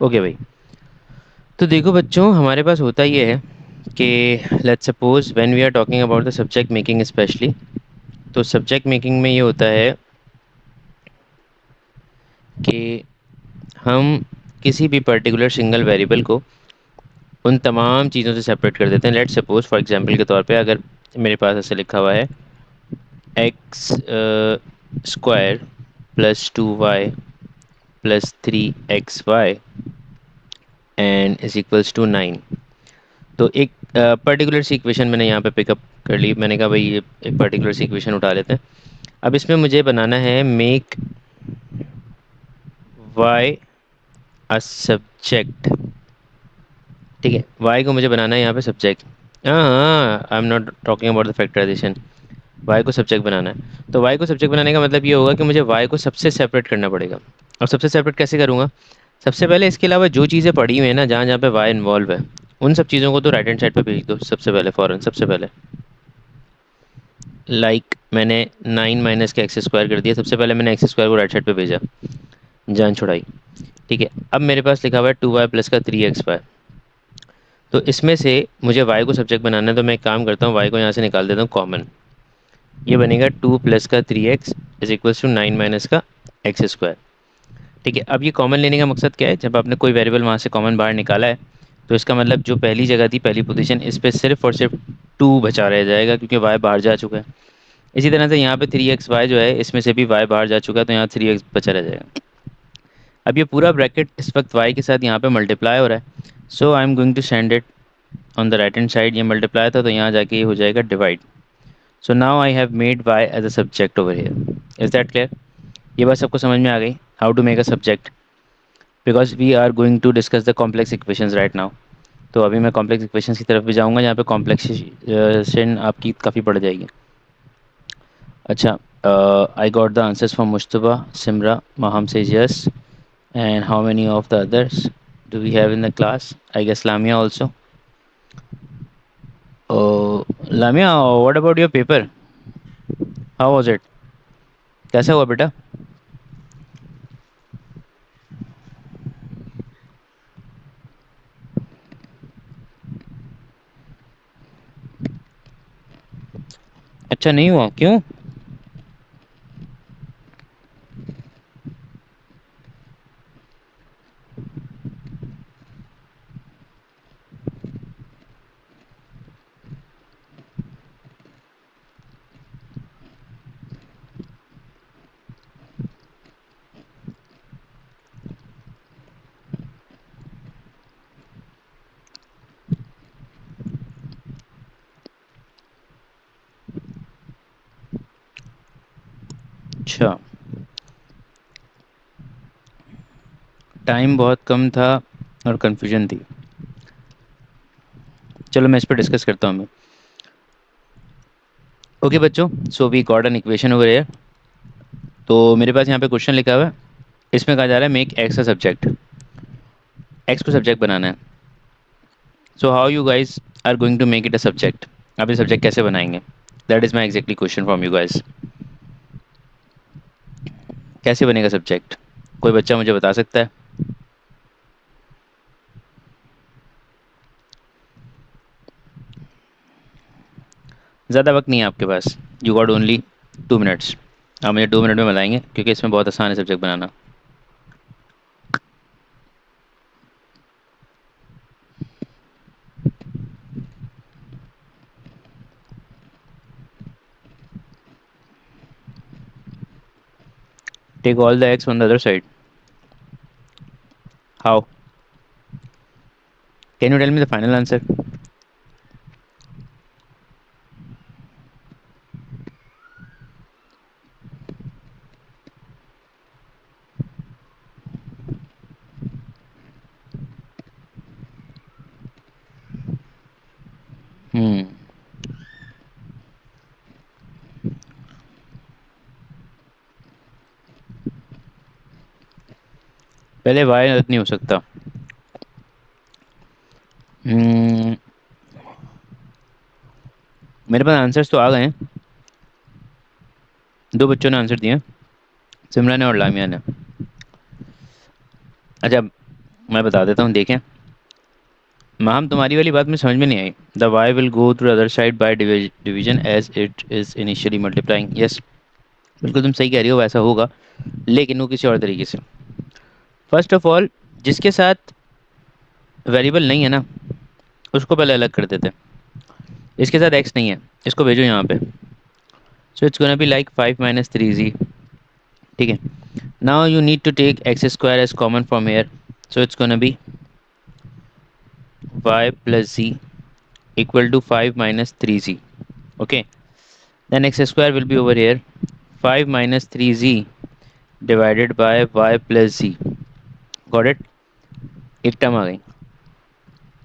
Okay भाई। तो देखो बच्चों, हमारे पास होता ये है कि let's suppose when we are talking about the subject making specially, तो सब्जेक्ट मेकिंग में ये होता है कि हम किसी भी पर्टिकुलर सिंगल वेरिएबल को उन तमाम चीज़ों से सेपरेट कर देते हैं। लेट्स सपोज फॉर एग्जांपल के तौर पे अगर मेरे पास ऐसे लिखा हुआ है x square plus 2y plus 3xy and is equals to 9। तो एक पर्टिकुलर सी इक्वेशन मैंने यहाँ पे पिकअप कर ली। मैंने कहा भाई ये एक पर्टिकुलर सी इक्वेशन उठा लेते हैं। अब इसमें मुझे बनाना है मेक वाई अ सब्जेक्ट। ठीक है, वाई को मुझे बनाना है यहाँ पे सब्जेक्ट। हाँ हाँ, I am not talking about the factorization. Y को सब्जेक्ट बनाना है, तो वाई को सब्जेक्ट बनाने का मतलब ये होगा कि मुझे वाई को सबसे सेपरेट करना पड़ेगा। और सबसे सेपरेट कैसे करूँगा? सबसे पहले इसके अलावा जो चीज़ें पड़ी हुई हैं ना, जहाँ जहाँ पे वाई इन्वॉल्व है, उन सब चीज़ों को तो राइट हैंड साइड पे भेज दो सबसे पहले, फ़ौरन सबसे पहले। मैंने 9 माइनस का एक्स स्क्वायर कर दिया, सबसे पहले मैंने एक्स स्क्वायर को राइट साइड पे भेजा, जान छुड़ाई। ठीक है, अब मेरे पास लिखा हुआ है 2y प्लस का 3xy। तो इसमें से मुझे y को सब्जेक्ट बनाना है, तो मैं एक काम करता हूँ, y को यहाँ से निकाल देता हूँ कॉमन। ये बनेगा 2 प्लस का 3x is equals to 9 minus का एक्स स्क्वायर। ठीक है, अब ये कॉमन लेने का मकसद क्या है? जब आपने कोई वेरिएबल वहाँ से कॉमन बाहर निकाला है, तो इसका मतलब जो पहली जगह थी, पहली पोजीशन, इस पे सिर्फ और सिर्फ 2 बचा रह जाएगा, क्योंकि y बाहर जा चुका है। इसी तरह से यहाँ पे 3xy जो है, इसमें से भी y बाहर जा चुका है, तो यहाँ 3x बचा रह जाएगा। अब ये पूरा ब्रैकेट इस वक्त y के साथ यहाँ पे मल्टीप्लाई हो रहा है, so I am going to send it on the right hand side. ये मल्टीप्लाई था, तो यहाँ जाके ये हो जाएगा divide. So now I have made y as a subject over here. Is that clear? ये बात सबको समझ में आ गई, how to make a subject? Because we are going to discuss the complex equations right now. तो अभी मैं कॉम्प्लेक्स इक्वेशंस की तरफ भी जाऊंगा, जहाँ पे कॉम्प्लेक्सेशन आपकी काफ़ी बढ़ जाएगी। अच्छा, I got the answers from Mushtaba, Simra, maham says yes. And how many of the others do we have in the class? I guess Lamia also. Oh, Lamia, what about your paper? How was it? कैसा हुआ बेटा? अच्छा नहीं हुआ, क्यों? अच्छा, time बहुत कम था और कन्फ्यूजन थी। चलो मैं इस पर डिस्कस करता हूँ मैं। ओके बच्चों, so we got an equation over here. तो मेरे पास यहाँ पे क्वेश्चन लिखा हुआ है, इसमें कहा जा रहा है make x a subject. X को सब्जेक्ट बनाना है। So how you guys are going to make it a subject? आप ये सब्जेक्ट कैसे बनाएंगे? That is my exactly question from you guys. कैसे बनेगा सब्जेक्ट? कोई बच्चा मुझे बता सकता है? ज़्यादा वक्त नहीं है आपके पास, यू गॉट ओनली 2 मिनट्स। आप मुझे 2 मिनट में बताएंगे, क्योंकि इसमें बहुत आसान है सब्जेक्ट बनाना। Take all the X on the other side. How? Can you tell me the final answer? Hmm. पहले वाई रद्द नहीं हो सकता। हम्म, मेरे पास आंसर्स तो आ गए हैं। दो बच्चों ने आंसर दिए हैं, सिमरन ने और लामिया ने। अच्छा, मैं बता देता हूँ, देखें। मैम तुम्हारी वाली बात में समझ में नहीं आई। The Y will go to other side by division as it is initially multiplying. Yes, बिल्कुल तुम सही कह रही हो, वैसा होगा, लेकिन वो किसी और तरीके से। फर्स्ट ऑफ ऑल, जिसके साथ वेरिएबल नहीं है ना, उसको पहले अलग कर देते हैं। इसके साथ एक्स नहीं है, इसको भेजो यहाँ पे। So it's gonna be like 5 - 3z। ठीक है, now you need to take x square as common from here. So it's gonna be y+z equal to 5 - 3z. Okay, then x square will be over here, 5 - 3z divided by y+z. Got it? एक term आ गई।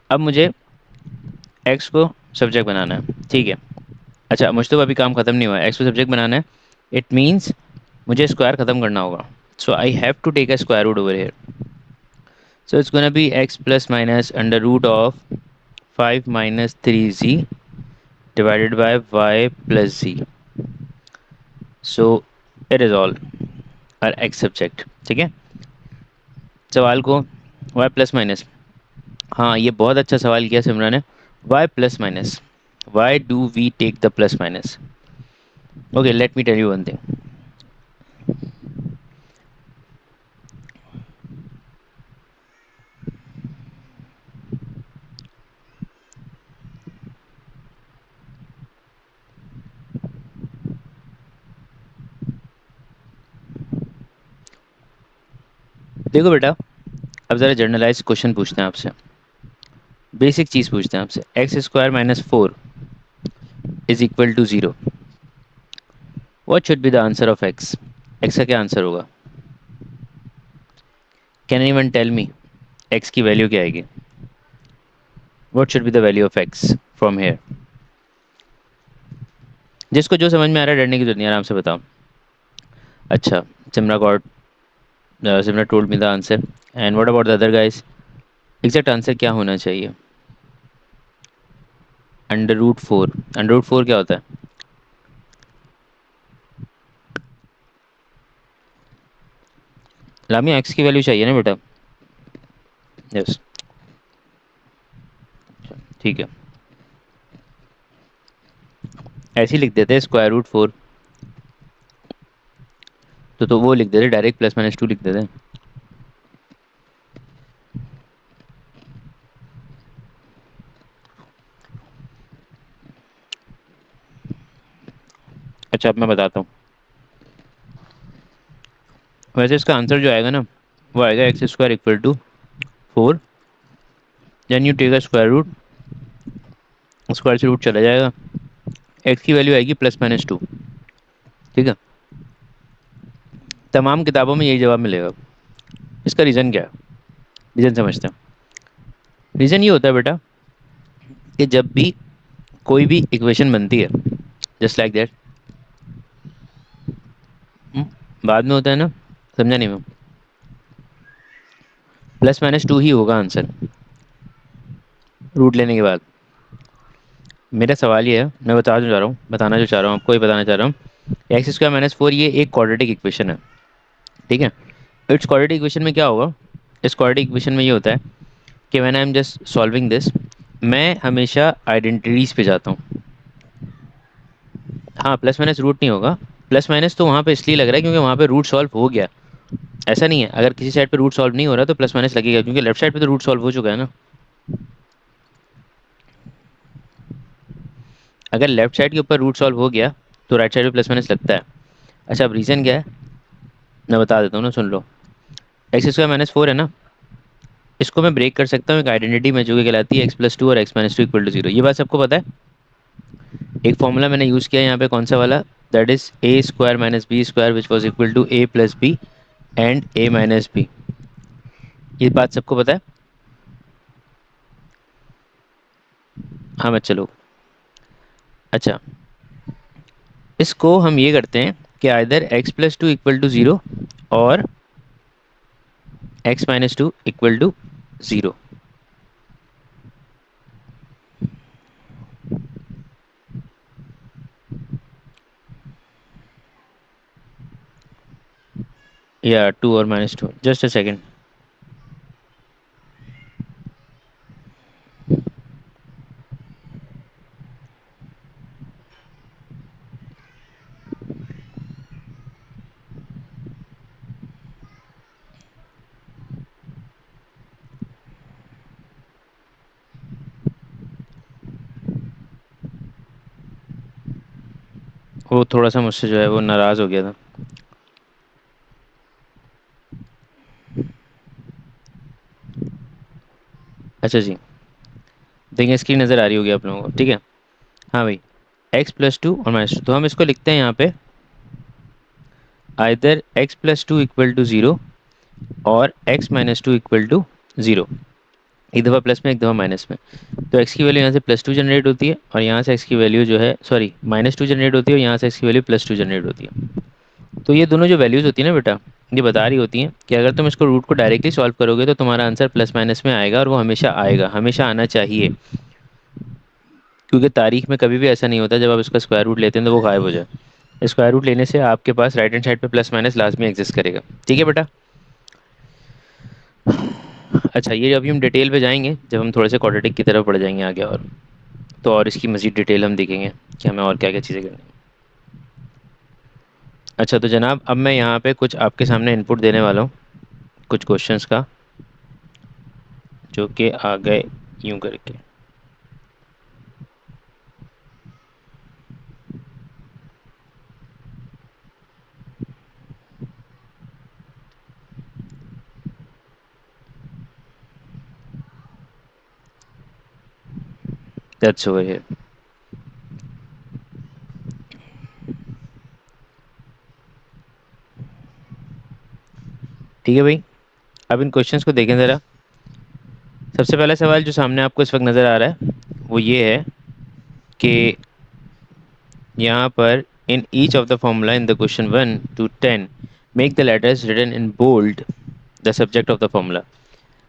अब मुझे x को subject बनाना है, ठीक है। अच्छा, मुझ तो अभी काम खत्म नहीं हुआ है, x को सब्जेक्ट बनाना है। इट मीन्स मुझे स्क्वायर खत्म करना होगा। So I have to take a square root over here. So it's gonna be x plus minus under root of 5 - 3z divided by y plus z. So it is all our x subject। ठीक है, सवाल को y plus minus, हाँ ये बहुत अच्छा सवाल किया सिमरन ने। y plus minus, why do we take the plus minus? Okay, let me tell you one thing. देखो बेटा, अब ज़रा जनरलाइज क्वेश्चन पूछते हैं आपसे, बेसिक चीज़ पूछते हैं आपसे। x² - 4 is equal to 0। What should be the answer of x? x का क्या आंसर होगा? Can anyone tell me x की वैल्यू क्या आएगी? What should be the value of x from here? जिसको जो समझ में आ रहा है, डरने की जरूरत नहीं, आराम से बताओ। अच्छा, Simra god, Simra told me the answer. And what about the other guys? Exact answer क्या होना चाहिए? √4। √4 क्या होता है? लामिया, एक्स की वैल्यू चाहिए ना बेटा? यस, ठीक है। ऐसे ही लिख देते हैं, √4। तो वो लिख देते, डायरेक्ट +-2 लिख देते। अच्छा, अब मैं बताता हूँ। वैसे इसका आंसर जो आएगा ना, वो आएगा x² = 4। Then you take a square root, square से रूट चला जाएगा, एक्स की वैल्यू आएगी +-2। ठीक है, तमाम किताबों में यही जवाब मिलेगा। इसका रीज़न क्या है? रीज़न समझते हैं। रीज़न ये होता है बेटा कि जब भी कोई भी इक्वेशन बनती है, जस्ट लाइक दैट, बाद में होता है ना, समझा नहीं मैं? +-2 ही होगा आंसर, रूट लेने के बाद। मेरा सवाल ये है, मैं बता जो चाह रहा हूँ, बताना जो चाह रहा हूँ आपको, ये बताना चाह रहा हूँ, x² - 4 ये एक क्वाड्रेटिक इक्वेशन है। ठीक है, इट्स क्वाड्रेटिक इक्वेशन में क्या होगा? इस क्वाड्रेटिक इक्वेशन में ये होता है कि when I am just solving this, मैं हमेशा आइडेंटिटीज पे जाता हूँ। हाँ, प्लस माइनस रूट नहीं होगा। प्लस माइनस तो वहाँ पे इसलिए लग रहा है क्योंकि वहाँ पे रूट सॉल्व हो गया। ऐसा नहीं है, अगर किसी साइड पे रूट सॉल्व नहीं हो रहा तो प्लस माइनस लगेगा, क्योंकि लेफ्ट साइड पे तो रूट सॉल्व हो चुका है ना। अगर लेफ्ट साइड के ऊपर रूट सॉल्व हो गया तो राइट साइड पे प्लस माइनस लगता है। अच्छा, अब रीज़न क्या है मैं बता देता हूँ ना, सुन लो। x² - 4 है ना, इसको मैं ब्रेक कर सकता हूँ एक आइडेंटिटी में, जो कि कहलाती है x+2 और x-2 = 0। ये बात सबको पता है। एक फॉर्मूला मैंने यूज़ किया यहाँ पे, कौन सा वाला? That is a² - b² which was equal to a+b and a-b। ये बात सबको पता है? हाँ मत चलो। अच्छा, इसको हम ये करते हैं कि आइदर x+2 = 0 और x-2 = 0। या 2 और -2, जस्ट अ सेकेंड। वो थोड़ा सा मुझसे जो है वो नाराज़ हो गया था। अच्छा जी, देखिए स्क्रीन नज़र आ रही होगी आप लोगों को, ठीक है। हाँ भाई, x+2 और -2, तो हम इसको लिखते हैं यहाँ पे आइदर x+2 इक्वल टू 0 और x-2 इक्वल टू 0। एक दफ़ा प्लस में एक दफ़ा माइनस में। तो x की वैल्यू यहाँ से +2 जनरेट होती है और यहाँ से x की वैल्यू जो है सॉरी -2 जनरेट होती है और यहाँ से x की वैल्यू +2 जनरेट होती है। तो ये दोनों जो वैल्यूज़ होती है ना बेटा, ये बता रही होती हैं कि अगर तुम इसको रूट को डायरेक्टली सॉल्व करोगे तो तुम्हारा आंसर प्लस माइनस में आएगा, और वो हमेशा आएगा, हमेशा आना चाहिए। क्योंकि तारीख में कभी भी ऐसा नहीं होता जब आप इसका स्क्वायर रूट लेते हैं तो वो गायब हो जाए। स्क्वायर रूट लेने से आपके पास राइट हैंड साइड पे प्लस माइनस लाजमी एग्जिस्ट करेगा, ठीक है बेटा। अच्छा, ये अभी हम डिटेल पे जाएंगे जब हम थोड़े से क्वाड्रेटिक की तरफ बढ़ जाएंगे आगे, और तो और इसकी मज़ीद डिटेल हम देखेंगे कि हमें और क्या क्या चीज़ें करनी हैं। अच्छा तो जनाब, अब मैं यहाँ पे कुछ आपके सामने इनपुट देने वाला हूँ, कुछ क्वेश्चंस का, जो कि आ गए यूं करके। That's over here. ठीक है भाई, अब इन क्वेश्चंस को देखें ज़रा। सबसे पहला सवाल जो सामने आपको इस वक्त नज़र आ रहा है वो ये है कि यहाँ पर in each of the formula in the question 1 to 10 make the letters written in bold the subject of the formula.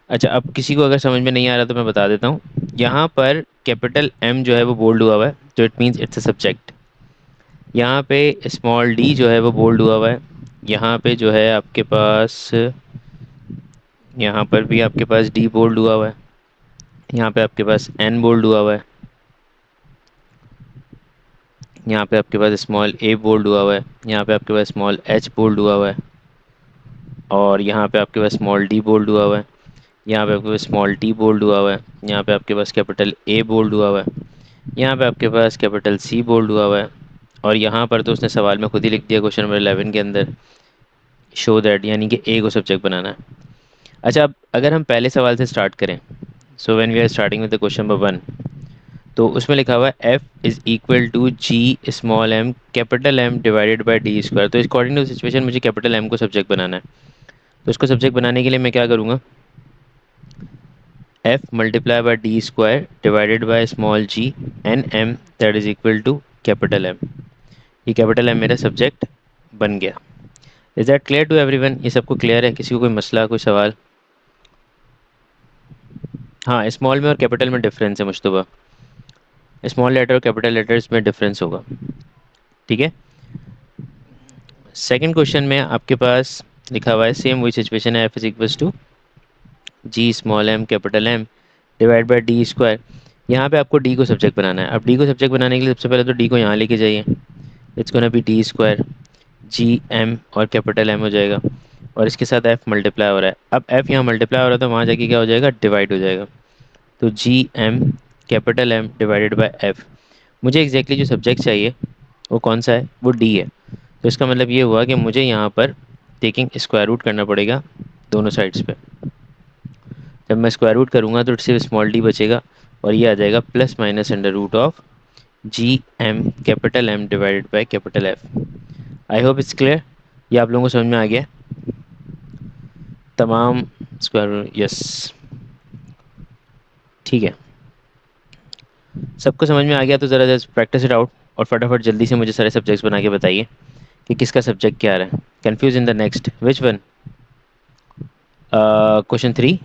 अच्छा, अब किसी को अगर समझ में नहीं आ रहा तो मैं बता देता हूँ। यहाँ पर कैपिटल M जो है वो बोल्ड हुआ हुआ है, तो it means it's a subject. यहाँ पे स्मॉल d जो है वो बोल्ड हुआ हुआ है। यहाँ पे जो है आपके पास, यहाँ पर भी आपके पास d बोल्ड हुआ हुआ है। यहाँ पे आपके पास n बोल्ड हुआ हुआ है। यहाँ पे आपके पास स्मॉल a बोल्ड हुआ हुआ है। यहाँ पे आपके पास स्मॉल h बोल्ड हुआ हुआ है। और यहाँ पे आपके पास स्मॉल d बोल्ड हुआ हुआ है। यहाँ पे आपके पास स्मॉल t बोल्ड हुआ हुआ है। यहाँ पे आपके पास कैपिटल A बोल्ड हुआ हुआ है। यहाँ पे आपके पास कैपिटल C बोल्ड हुआ हुआ है। और यहाँ पर तो उसने सवाल में खुद ही लिख दिया क्वेश्चन नंबर 11 के अंदर, शो दैट, यानी कि A को सब्जेक्ट बनाना है। अच्छा, अब अगर हम पहले सवाल से स्टार्ट करें, so when we are starting with the question number 1, तो उसमें लिखा हुआ है F is equal to G small m capital M divided by D square. तो अकॉर्डिंग टू सिचुएशन मुझे कैपिटल M को सब्जेक्ट बनाना है। तो उसको सब्जेक्ट बनाने के लिए मैं क्या करूँगा, F multiply by D square divided by small G and M that is equal to capital M। ये कैपिटल M मेरा सब्जेक्ट बन गया। Is that clear to everyone? ये सबको क्लियर है? किसी को कोई मसला, कोई सवाल? हाँ, स्मॉल में और कैपिटल में डिफरेंस है मुश्तबा। स्मॉल लेटर और कैपिटल लेटर्स में डिफरेंस होगा, ठीक है। सेकंड क्वेश्चन में आपके पास लिखा हुआ है सेम वही सिचुएशन है, F is equals to G small M capital M divide by D square. यहाँ पे आपको डी को सब्जेक्ट बनाना है। अब डी को सब्जेक्ट बनाने के लिए सबसे पहले तो डी को यहाँ लेके जाइए। It's gonna be D square G M और कैपिटल एम हो जाएगा, और इसके साथ एफ मल्टीप्लाई हो रहा है। अब एफ यहाँ मल्टीप्लाई हो रहा है तो वहाँ जाके क्या हो जाएगा, डिवाइड हो जाएगा। तो G M capital M divided by F. मुझे एग्जैक्टली जो सब्जेक्ट चाहिए वो कौन सा है, वो डी है। तो इसका मतलब ये हुआ कि मुझे यहाँ पर टेकिंग स्क्वायर रूट करना पड़ेगा दोनों साइड्स पे। जब मैं स्क्वायर रूट करूँगा तो सिर्फ स्मॉल डी बचेगा, और ये आ जाएगा plus minus under root of G M capital M divided by capital F. I hope it's clear. ये आप लोगों को समझ में आ गया तमाम स्क्वायर रूट? यस, ठीक है। सबको समझ में आ गया तो ज़रा जस्ट प्रैक्टिस इट आउट, और फटाफट जल्दी से मुझे सारे सब्जेक्ट्स बना के बताइए कि किसका सब्जेक्ट क्या आ रहा है। Confuse in the next which one? Question 3।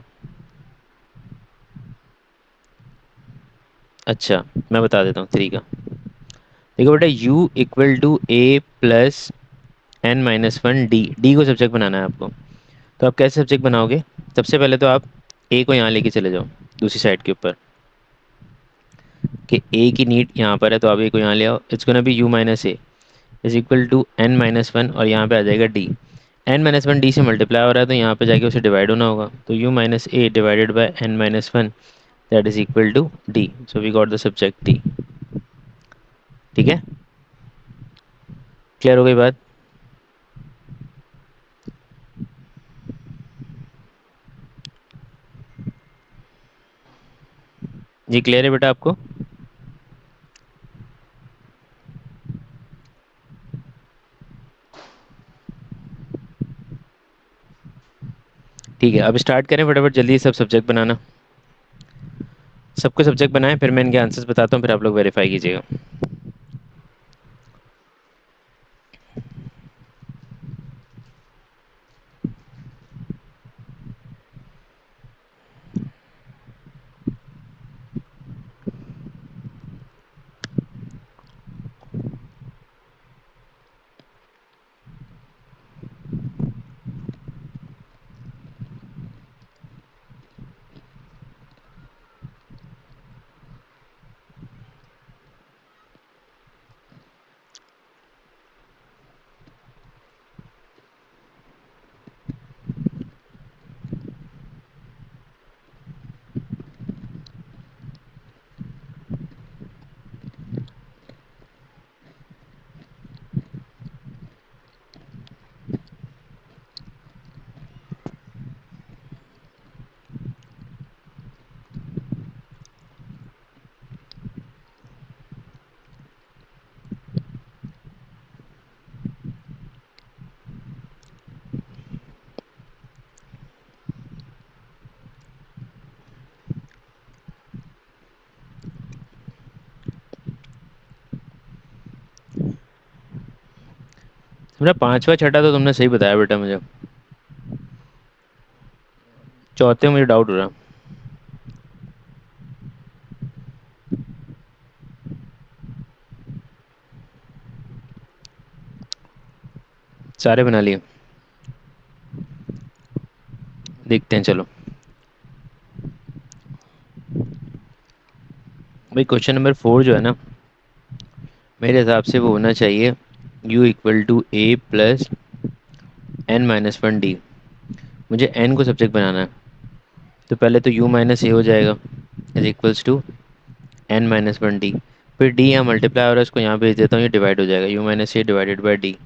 अच्छा, मैं बता देता हूँ 3 का। देखो बेटा, u equal to A plus N minus one D, D को सब्जेक्ट बनाना है आपको। तो आप कैसे सब्जेक्ट बनाओगे? सबसे पहले तो आप ए को यहाँ लेके चले जाओ दूसरी साइड के ऊपर, कि ए की नीड यहाँ पर है तो आप ए को यहाँ ले आओ। It's gonna be U minus A is equal to N minus one, और यहाँ पे आ जाएगा D. N minus one D से मल्टीप्लाई हो रहा है तो यहाँ पे जाके उसे डिवाइड होना होगा, तो U minus A divided by N minus one that is equal to D. So we got the subject D, ठीक है। क्लियर हो गई बात? जी क्लियर है बेटा आपको? ठीक है, अब स्टार्ट करें फटाफट जल्दी सब सब्जेक्ट बनाना। सबको सब्जेक्ट बनाएं, फिर मैं इनके आंसर्स बताता हूँ, फिर आप लोग वेरीफाई कीजिएगा। मेरा पांचवा छठा तो तुमने सही बताया बेटा मुझे, चौथे में मुझे डाउट हो रहा। सारे बना लिए, देखते हैं चलो। भाई क्वेश्चन नंबर 4 जो है ना, मेरे हिसाब से वो होना चाहिए u equal to A plus N minus one D. मुझे n को सब्जेक्ट बनाना है, तो पहले तो u माइनस ए हो जाएगा is equals to N minus one D. फिर d यहाँ मल्टीप्लाई हो रहा है, उसको यहाँ भेज देता हूँ, ये डिवाइड हो जाएगा, u minus A divided by D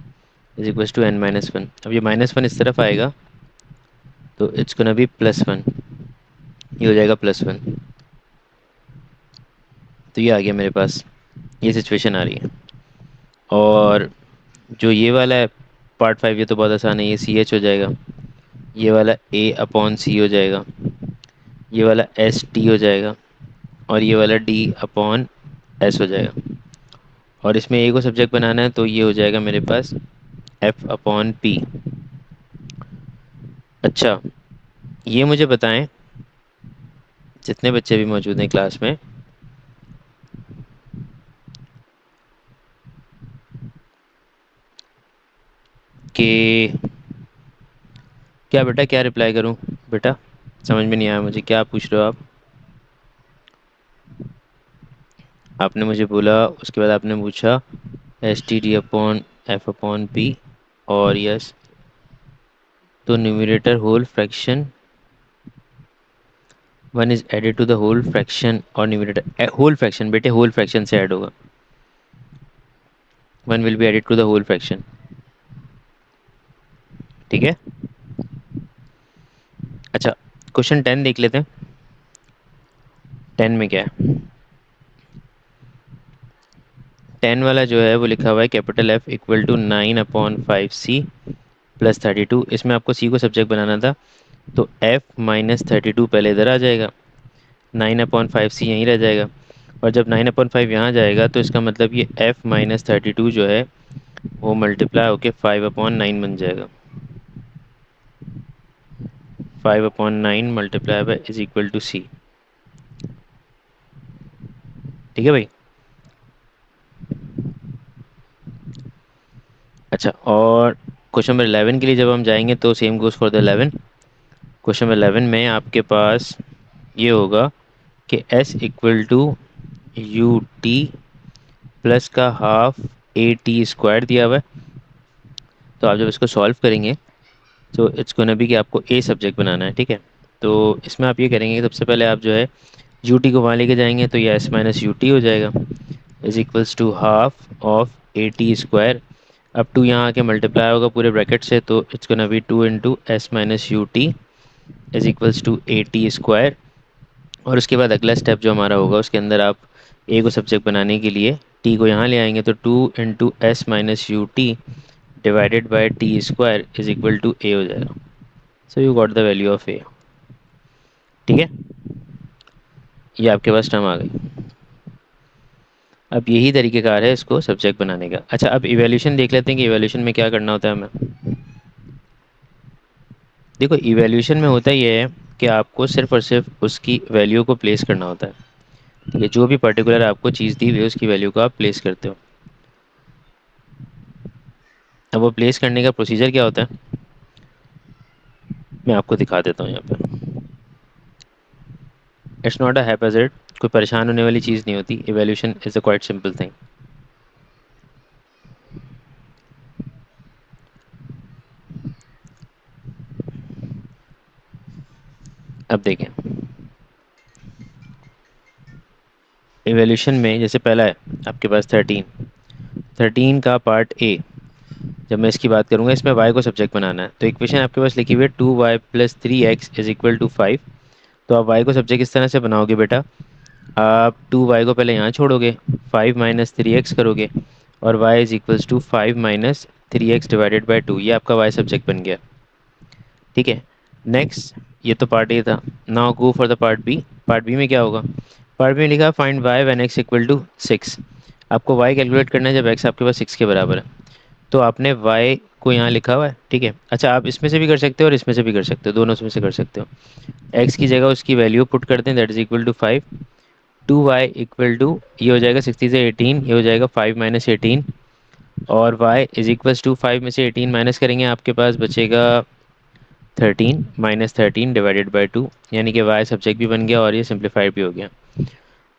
is equals to N minus one. अब ये माइनस वन इस तरफ आएगा, तो it's gonna be plus one, ये हो जाएगा प्लस वन। तो ये आ गया मेरे पास, ये सिचुएशन आ रही है। और जो ये वाला है पार्ट 5, ये तो बहुत आसान है, ये सी एच हो जाएगा, ये वाला ए अपॉन सी हो जाएगा, ये वाला एस टी हो जाएगा, और ये वाला डी अपॉन एस हो जाएगा। और इसमें ए को सब्जेक्ट बनाना है, तो ये हो जाएगा मेरे पास एफ अपॉन पी। अच्छा, ये मुझे बताएं, जितने बच्चे भी मौजूद हैं क्लास में, कि क्या बेटा, क्या रिप्लाई करूं बेटा? समझ में नहीं आया मुझे, क्या पूछ रहे हो आप? आपने मुझे बोला, उसके बाद आपने पूछा S T D upon F upon P, और यस, तो numerator whole fraction one is added to the whole fraction, और न्यूमरेटर होल फ्रैक्शन बेटे होल फ्रैक्शन से ऐड होगा, one will be added to the whole fraction. ठीक है। अच्छा, question 10 देख लेते हैं। 10 में क्या है? 10 वाला जो है वो लिखा हुआ है capital F equal to 9/5 C plus 32। इसमें आपको सी को सब्जेक्ट बनाना था, तो एफ माइनस 32 पहले इधर आ जाएगा, 9/5 सी यहीं रह जाएगा, और जब 9/5 यहाँ जाएगा तो इसका मतलब ये एफ माइनस 32 जो है वो मल्टीप्लाई होके 5/9 बन जाएगा। 5/9 multiply by is equal to C. ठीक है भाई। अच्छा, और क्वेश्चन नंबर 11 के लिए जब हम जाएंगे तो same goes for the 11। Question number 11 में आपके पास ये होगा कि s equal to U T plus का हाफ ए टी स्क्वायर दिया हुआ है। तो आप जब इसको सॉल्व करेंगे तो इट्स गोना बी कि आपको ए सब्जेक्ट बनाना है। ठीक है, तो इसमें आप ये करेंगे कि सबसे पहले आप जो है यू टी को वहाँ लेके जाएंगे, तो ये एस माइनस यू टी हो जाएगा is equals to half of A T square. अब टू यहाँ आके मल्टीप्लाई होगा पूरे ब्रैकेट से, तो it's gonna be 2 × s - ut is equals to AT²। और उसके बाद अगला स्टेप जो हमारा होगा उसके अंदर आप ए को सब्जेक्ट बनाने के लिए टी को यहाँ ले आएंगे, तो 2 × s - ut divided by T² is equal to A हो जाएगा। So you got the value of A. ठीक है, ये आपके पास टर्म आ गई। अब यही तरीक़ेकार है इसको सब्जेक्ट बनाने का। अच्छा, अब इवैल्यूएशन देख लेते हैं कि इवैल्यूएशन में क्या करना होता है हमें। देखो, इवैल्यूएशन में होता ये है कि आपको सिर्फ और सिर्फ उसकी वैल्यू को प्लेस करना होता है। ठीक है, जो भी पर्टिकुलर आपको चीज़ दी हुई है उसकी वैल्यू को आप प्लेस करते हो। अब वो प्लेस करने का प्रोसीजर क्या होता है मैं आपको दिखा देता हूँ यहाँ पे। इट्स नॉट अ हैप्पैज़ार्ड, कोई परेशान होने वाली चीज़ नहीं होती। Evaluation is a quite simple thing. अब देखें, इवैल्यूएशन में जैसे पहला है आपके पास 13 का पार्ट ए। जब मैं इसकी बात करूंगा, इसमें y को सब्जेक्ट बनाना है, तो इक्वेशन आपके पास लिखी हुई है 2y + 3x is equal to 5। तो आप y को सब्जेक्ट किस तरह से बनाओगे बेटा, आप 2y को पहले यहाँ छोड़ोगे, 5 - 3x करोगे, और y is equals to 5 - 3x divided by 2। ये आपका y सब्जेक्ट बन गया। ठीक है, नेक्स्ट, ये तो पार्ट ए था। Now go for the part B. Part B में क्या होगा, पार्ट बी में लिखा find y when x equal to 6। आपको y कैलकुलेट करना है जब x आपके पास 6 के बराबर है। तो आपने y को यहाँ लिखा हुआ है। ठीक है, अच्छा, आप इसमें से भी कर सकते हो और इसमें से भी कर सकते हो, दोनों में से कर सकते हो। x की जगह उसकी वैल्यू पुट करते हैं, that is equal to 5। 2y equal to, ये हो जाएगा 60 से 18, ये हो जाएगा 5 - 18। और y इज इक्वल्स टू 5 में से 18 माइनस करेंगे, आपके पास बचेगा 13 - 13 डिवाइडेड बाई 2, यानी कि y सब्जेक्ट भी बन गया और ये सिंप्लीफाइड भी हो गया।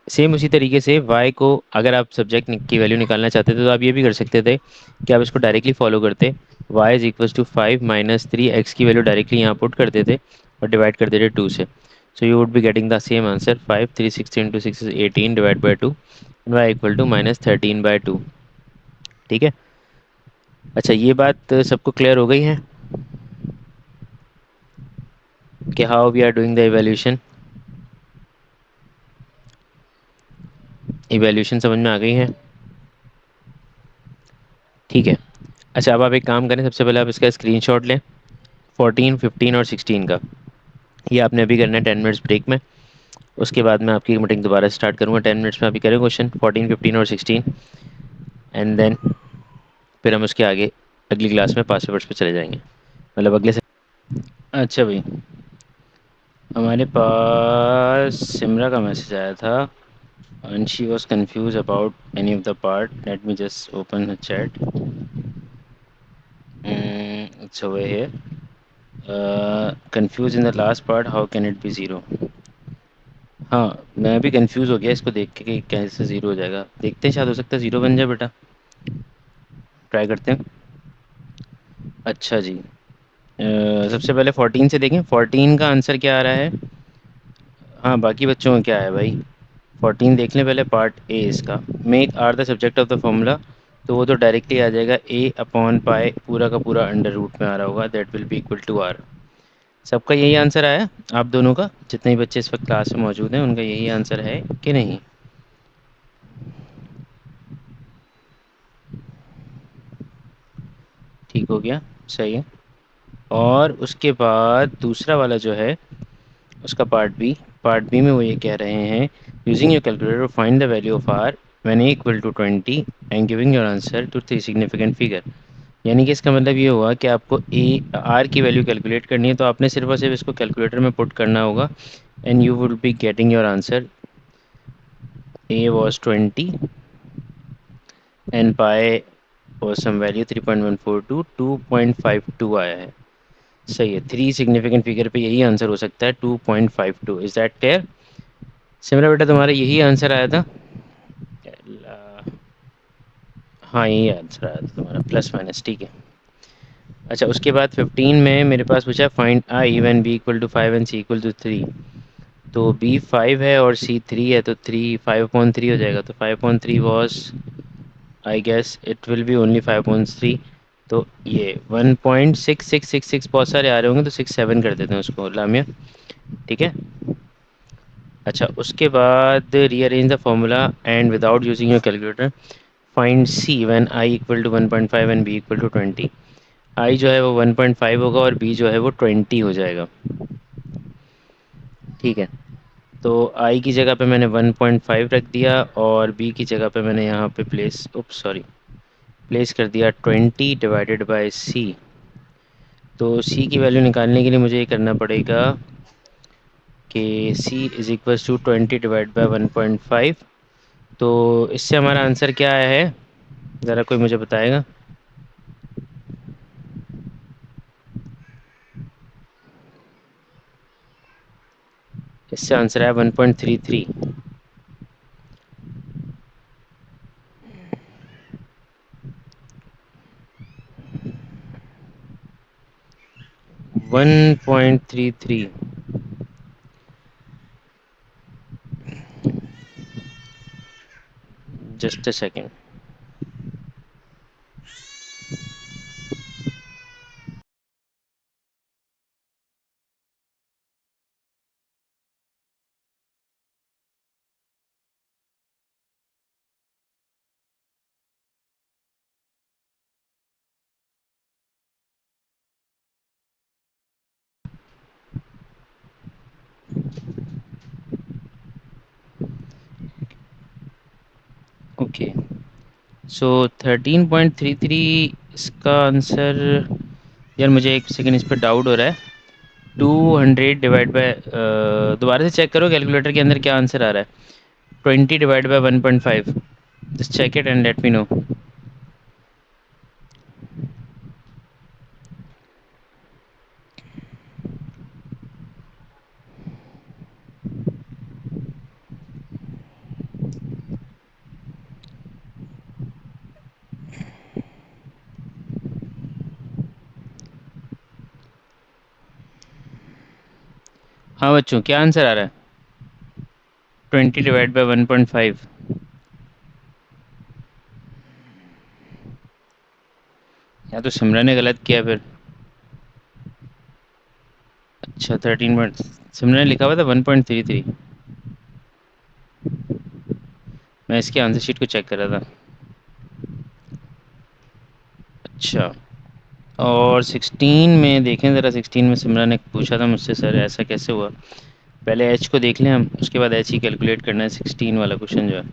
सेम उसी तरीके से y को अगर आप सब्जेक्ट की वैल्यू निकालना चाहते थे तो आप ये भी कर सकते थे कि आप इसको डायरेक्टली फॉलो करते, y is equals to 5 - 3x की वैल्यू डायरेक्टली यहाँ पुट कर देते और डिवाइड कर देते 2 से। So you would be getting the same answer, 5 3 16 × 6 is 18 divide by 2, y equal to -13/2। ठीक है, अच्छा, ये बात सबको क्लियर हो गई है कि how we are doing the evaluation. Evaluation समझ में आ गई है। ठीक है, अच्छा, अब आप एक काम करें, सबसे पहले आप इसका स्क्रीनशॉट लें, 14 15 और 16 का। ये आपने अभी करना है 10 मिनट्स ब्रेक में। उसके बाद मैं आपकी मीटिंग दोबारा स्टार्ट करूँगा 10 मिनट्स में। अभी करें क्वेश्चन 14 15 और 16, एंड देन फिर हम उसके आगे अगली क्लास में पास पेपर्स पे चले जाएंगे, मतलब अगले से। अच्छा भाई, हमारे पास सिमरा का मैसेज आया था and she was confuse about any of the part. Let me just open the chat. It's over here. Confuse in the last part, how can it be zero. हाँ, मैं भी कंफ्यूज हो गया इसको देख के कि कैसे ज़ीरो हो जाएगा। देखते हैं, शायद हो सकता है ज़ीरो बन जाए बेटा, ट्राई करते हैं। अच्छा जी, सबसे पहले 14 से देखें, 14 का आंसर क्या आ रहा है। हाँ, बाकी बच्चों का क्या है भाई, 14 देख लें पहले, पार्ट ए इसका। Make our the subject of the formula, तो वो तो डायरेक्टली आ जाएगा A/पाई, पूरा का पूरा अंडर रूट में आ रहा होगा, that will be equal to R. सबका यही आंसर आया, आप दोनों का, जितने भी बच्चे इस वक्त क्लास में मौजूद हैं उनका यही आंसर है कि नहीं। ठीक हो गया, सही है। और उसके बाद दूसरा वाला जो है उसका पार्ट बी में वो ये कह रहे हैं, using your calculator find the value of R when A equal to 20 and giving your answer to 3 significant figure. यानी कि इसका मतलब ये हुआ कि आपको ए आर की वैल्यू कैलकुलेट करनी है, तो आपने सिर्फ और सिर्फ इसको कैलकुलेटर में पुट करना होगा and you will be getting your answer. A was 20 and pi और सम वैल्यू 3.142, 2.52 आया है। सही है, 3 सिग्निफिकेंट फिगर पे यही आंसर हो सकता है, 2.52। Is that clear. सिमरा बेटा, तुम्हारा यही आंसर आया था। हाँ, यही आंसर आया था तुम्हारा, प्लस माइनस, ठीक है। अच्छा, उसके बाद 15 में मेरे पास पूछा find I when B equal to 5 and C equal to 3। तो बी 5 है और सी 3 है, तो 3 5/3 हो जाएगा, तो 5/3 was I guess it will be only 5.3। तो ये 1.6666 बहुत सारे आ रहे होंगे, तो 67 कर देते हैं उसको लामिया। ठीक है। अच्छा, उसके बाद rearrange the formula and without using your calculator find C when I equal to 1.5 and B equal to 20। I जो है वो 1.5 होगा और बी जो है वो 20 हो जाएगा। ठीक है। तो आई की जगह पे मैंने 1.5 रख दिया और बी की जगह पे मैंने यहाँ पे प्लेस कर दिया 20 डिवाइडेड बाय सी। तो सी की वैल्यू निकालने के लिए मुझे ये करना पड़ेगा कि C is equals to 20 divide by 1.5। तो इससे हमारा आंसर क्या आया है, ज़रा कोई मुझे बताएगा। इससे आंसर आया 1.33। 1.33। Just a second. ओके, सो 13.33 इसका आंसर। यार मुझे एक सेकंड इस पर डाउट हो रहा है। 200 डिवाइड बाय, दोबारा से चेक करो कैलकुलेटर के अंदर क्या आंसर आ रहा है। 20 divide by 1.5। Just check it and let me know. हाँ बच्चों, क्या आंसर आ रहा है? 20 डिवाइड बाय 1.5। या तो सिमरन ने गलत किया फिर। अच्छा, 13 सिमरन ने लिखा हुआ था 1.33। मैं इसके आंसर शीट को चेक कर रहा था। अच्छा, और 16 में देखें ज़रा। 16 में सिमरन ने पूछा था मुझसे, सर ऐसा कैसे हुआ। पहले एच को देख लें हम, उसके बाद एच ही कैलकुलेट करना है 16 वाला क्वेश्चन जो है।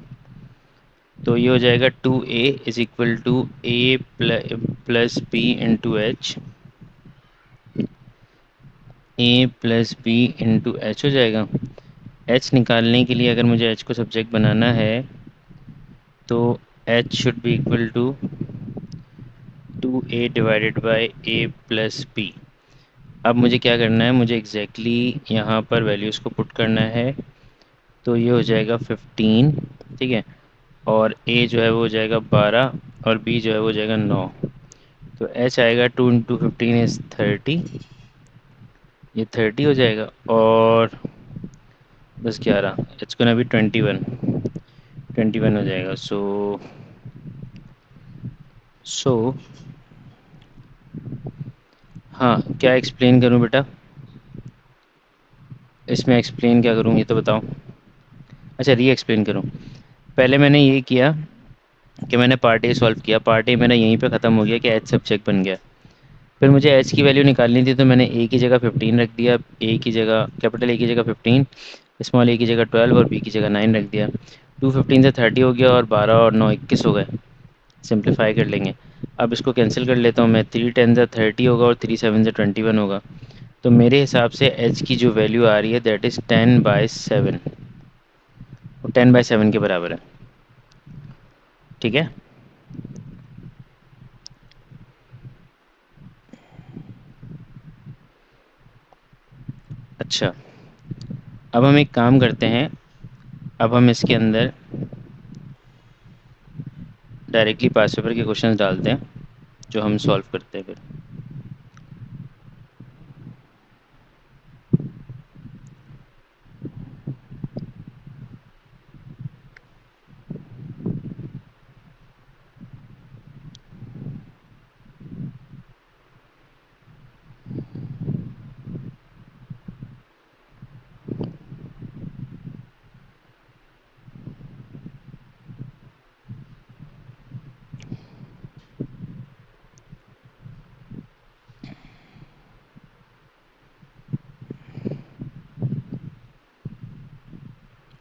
तो ये हो जाएगा 2a is equal to A plus B into H. A plus B into H हो जाएगा। एच निकालने के लिए अगर मुझे एच को सब्जेक्ट बनाना है तो H should be equal to 2a divided by A plus B. अब मुझे क्या करना है, मुझे एग्जैक्टली यहाँ पर वैल्यूज़ को पुट करना है। तो ये हो जाएगा 15। ठीक है। और ए जो है वो हो जाएगा 12 और बी जो है वो हो जाएगा 9। तो एच आएगा 2 इंटू 15 इज़ 30। ये 30 हो जाएगा और 10 11 एच को ना भी 21 हो जाएगा। सो हाँ, क्या एक्सप्लेन करूँ बेटा? इसमें एक्सप्लेन क्या करूँ ये तो बताओ। अच्छा, री एक्सप्लेन करूँ। पहले मैंने ये किया कि मैंने पार्ट ए सॉल्व किया। पार्ट ए मेरा यहीं पे ख़त्म हो गया कि एच सब्जेक्ट बन गया। फिर मुझे एच की वैल्यू निकालनी थी, तो मैंने ए की जगह 15 रख दिया। ए की जगह कैपिटल ए की जगह 15, स्मॉल ए की जगह 12 और बी की जगह 9 रख दिया। 2 15 से 30 हो गया और 12 और 9 21 हो गए। सिंप्लीफाई कर लेंगे। अब इसको कैंसिल कर लेता हूँ मैं। 3 10 से 30 होगा और 3 7 से 21 होगा। तो मेरे हिसाब से एच की जो वैल्यू आ रही है दैट इज़ 10/7। वो 10/7 के बराबर है। ठीक है। अच्छा, अब हम एक काम करते हैं। अब हम इसके अंदर डायरेक्टली पास पेपर के क्वेश्चंस डालते हैं जो हम सॉल्व करते हैं फिर।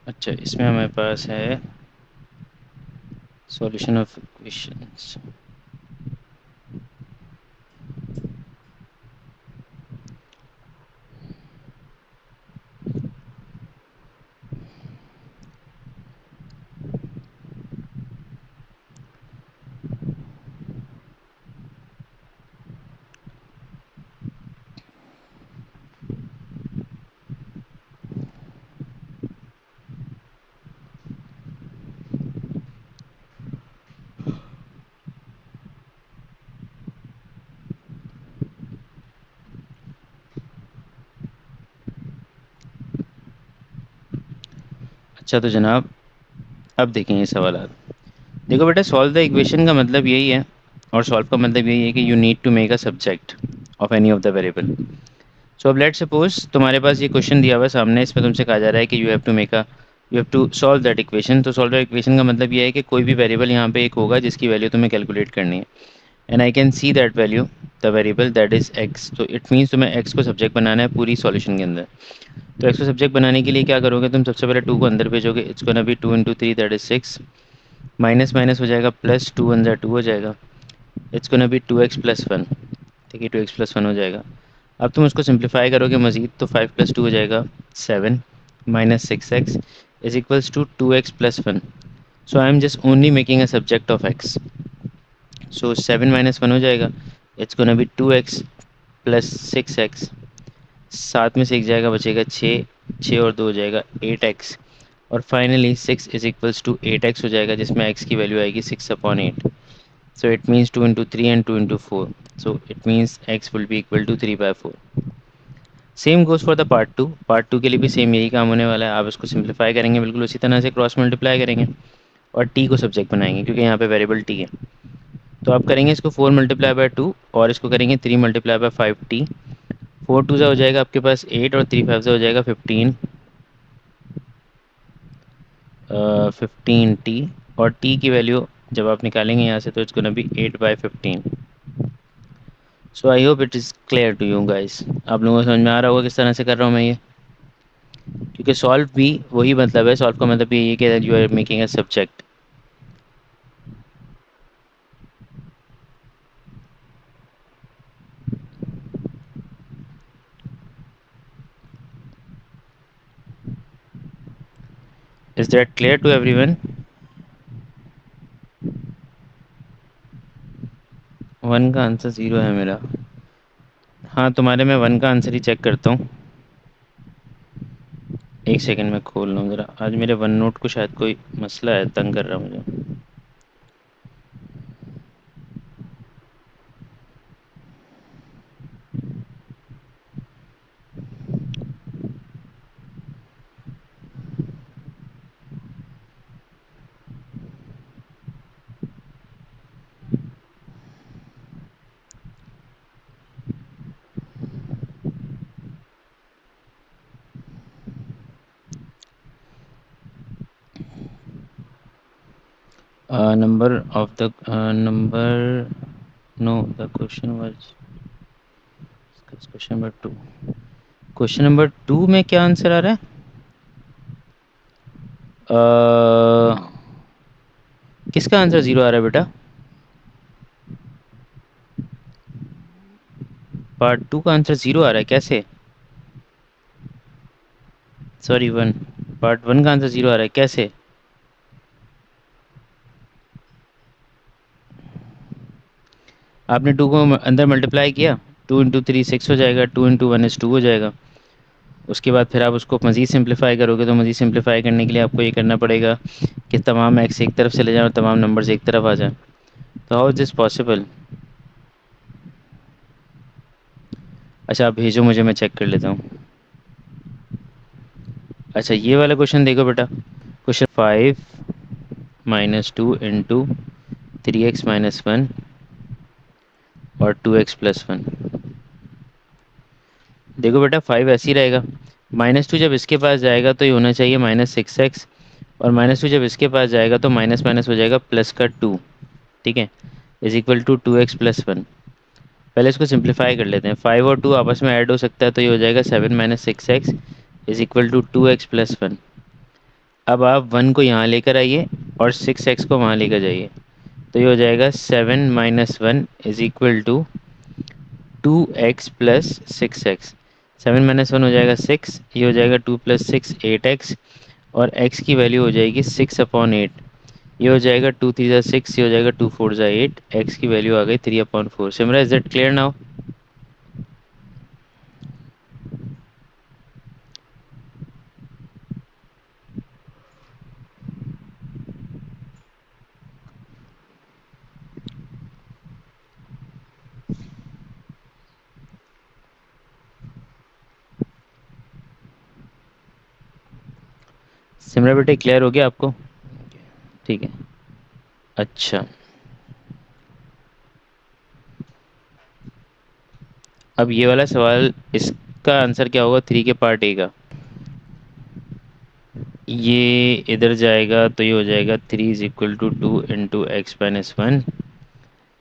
अच्छा, इसमें हमारे पास है सॉल्यूशन ऑफ इक्वेशंस। अच्छा तो जनाब, अब देखें ये सवाल। देखो बेटा, सॉल्व द इक्वेशन का मतलब यही है, और सॉल्व का मतलब यही है कि you need to make a subject of any of the variable. So अब लेट सपोज तुम्हारे पास ये क्वेश्चन दिया हुआ है सामने, इसमें तुमसे कहा जा रहा है कि you have to solve that equation. तो सॉल्व दैट इक्वेशन का मतलब ये है कि कोई भी वेरिएबल यहाँ पे एक होगा जिसकी वैल्यू तुम्हें कैलकुलेट करनी है, and I can see that value, the variable that is x. तो इट मीन्स तुम्हें एक्स को सब्जेक्ट बनाना है पूरी सॉल्यूशन के अंदर। तो एक्स को सब्जेक्ट बनाने के लिए क्या करोगे तुम, सबसे पहले टू को अंदर भेजोगे, it's gonna be 2 × 3 that is 6, minus minus हो जाएगा प्लस, 2 × 1 = 2 हो जाएगा, इट्स गोना बी 2x + 1। ठीक है, 2x + 1 हो जाएगा। अब तुम उसको सिंप्लीफाई करोगे मजीद, तो 5 + 2 हो जाएगा 7, minus 6x is equals to 2x + 1। So I am just only making a subject of x। So 7 - 1 हो जाएगा, it's gonna B 2x + 6x। सात में से एक जाएगा, बचेगा 6, 6 और 2 हो जाएगा 8x। और finally 6 is equals to 8x हो जाएगा, जिसमें x की वैल्यू आएगी 6/8। So it means 2 × 3 and 2 × 4. So it means x will be equal to 3/4. Same goes for the part two. Part two के लिए भी सेम यही काम होने वाला है। आप इसको सिंप्लीफाई करेंगे बिल्कुल उसी तरह से, क्रॉस मल्टीप्लाई करेंगे और टी को सब्जेक्ट बनाएंगे, क्योंकि यहाँ पे वेरिएबल टी है। तो आप करेंगे इसको 4 × 2 और इसको करेंगे 3 × 5t। 4 × 2 हो जाएगा आपके पास 8 और 3 × 5 हो जाएगा 15, 15t। और टी की वैल्यू जब आप निकालेंगे यहाँ से, तो it's gonna be 8/15। So I hope it is clear to you guys. आप लोगों को समझ में आ रहा होगा किस तरह से कर रहा हूँ मैं ये, क्योंकि सॉल्व भी वही मतलब है। सॉल्व का मतलब ये है कि you are making a subject. Is that clear to everyone? One का आंसर ज़ीरो है मेरा। हाँ, तुम्हारे मैं वन का आंसर ही चेक करता हूँ। एक सेकंड में खोल लूँ ज़रा, आज मेरे वन नोट को शायद कोई मसला है, तंग कर रहा है मुझे। Number of the number, know the question was question number two. Question number two में क्या आंसर आ रहा है? किसका आंसर ज़ीरो आ रहा है बेटा? पार्ट टू का आंसर ज़ीरो आ रहा है कैसे? Sorry, one. पार्ट वन का आंसर ज़ीरो आ रहा है कैसे? आपने टू को अंदर मल्टीप्लाई किया, 2 × 3 6 हो जाएगा, 2 × 1 = 2 हो जाएगा। उसके बाद फिर आप उसको मज़ीद सिंप्लीफाई करोगे, तो मज़ीद सिंप्लीफाई करने के लिए आपको ये करना पड़ेगा कि तमाम एक्स एक तरफ चले जाएं और तमाम नंबर्स एक तरफ आ जाएं। तो हाउ इज़ दिस पॉसिबल? अच्छा, आप भेजो मुझे, मैं चेक कर लेता हूँ। अच्छा, ये वाला क्वेश्चन देखो बेटा। क्वेश्चन 5 - 2 × 3x - 1 और 2x + 1। देखो बेटा, 5 ऐसे ही रहेगा। -2 जब इसके पास जाएगा तो ये होना चाहिए -6x, और -2 जब इसके पास जाएगा तो माइनस माइनस हो जाएगा प्लस का 2। ठीक है, इज इक्वल टू 2x + 1। पहले इसको सिंप्लीफाई कर लेते हैं। 5 और 2 आपस में ऐड हो सकता है, तो ये हो जाएगा 7 - 6x is equal to 2x + 1। अब आप 1 को यहाँ लेकर आइए और 6x को वहाँ लेकर जाइए, तो ये हो जाएगा 7 - 1 is equal to 2x + 6x। 7 - 1 हो जाएगा 6, ये हो जाएगा 2 + 6 8x, और x की वैल्यू हो जाएगी 6/8। ये हो जाएगा 2 3 × 6, ये हो जाएगा 2 4 × 8, x की वैल्यू आ गई 3/4। Simra, is that clear now? Simra बेटे, क्लियर हो गया आपको? ठीक है। अच्छा, अब ये वाला सवाल, इसका आंसर क्या होगा 3 के पार्ट ए का? ये इधर जाएगा तो ये हो जाएगा 3 = 2 × x - 1।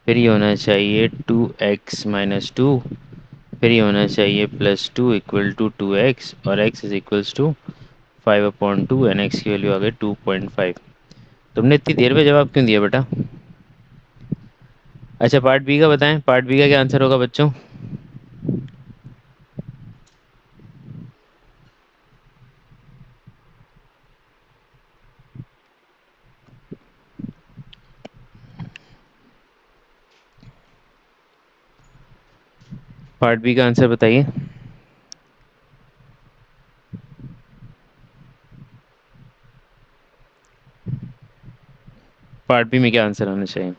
फिर ये होना चाहिए 2x - 2। फिर ये होना चाहिए +2 = 2x, और x is equals to 5/2, and X की वैल्यू आ गई 2.5। तुमने इतनी देर में जवाब क्यों दिया बेटा? अच्छा, पार्ट बी का बताएं, पार्ट बी का क्या आंसर होगा बच्चों? पार्ट बी का आंसर बताइए। पार्ट बी में क्या आंसर आना चाहिए?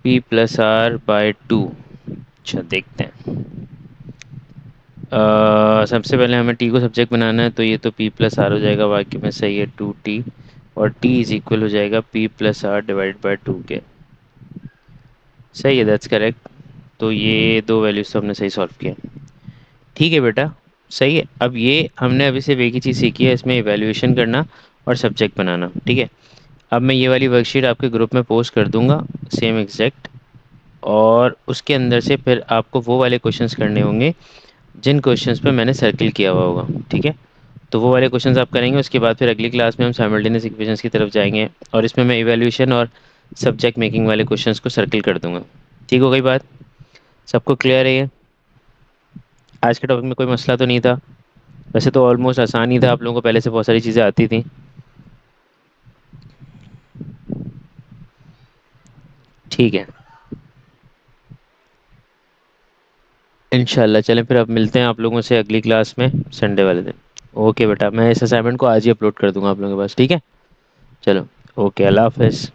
p+r/2। अच्छा, देखते हैं। सबसे पहले हमें t को सब्जेक्ट बनाना है, तो ये तो p+r हो जाएगा, वाक्य में सही है 2t। और t इज इक्वल हो जाएगा p+r/2 के। सही है, दैट्स करेक्ट। तो ये दो वैल्यूज तो हमने सही सॉल्व किया। ठीक है बेटा, सही है। अब ये हमने अभी सिर्फ एक ही चीज़ सीखी है, इसमें इवैल्यूएशन करना और सब्जेक्ट बनाना। ठीक है। अब मैं ये वाली वर्कशीट आपके ग्रुप में पोस्ट कर दूंगा, सेम एग्जैक्ट। और उसके अंदर से फिर आपको वो वाले क्वेश्चंस करने होंगे जिन क्वेश्चंस पे मैंने सर्किल किया हुआ होगा। ठीक है। तो वो वाले क्वेश्चंस आप करेंगे, उसके बाद फिर अगली क्लास में हम साइमल्टेनियस इक्वेशंस की तरफ जाएंगे, और इसमें मैं इवैल्यूएशन और सब्जेक्ट मेकिंग वाले क्वेश्चंस को सर्किल कर दूंगा। ठीक हो गई बात? सबको क्लियर है ये? आज के टॉपिक में कोई मसला तो नहीं था? वैसे तो ऑलमोस्ट आसान ही था, आप लोगों को पहले से बहुत सारी चीज़ें आती थी। ठीक है। इंशाल्लाह, चलें फिर अब मिलते हैं आप लोगों से अगली क्लास में संडे वाले दिन। ओके बेटा, मैं इस असाइनमेंट को आज ही अपलोड कर दूंगा आप लोगों के पास। ठीक है। चलो। ओके, अल्लाह हाफिज़।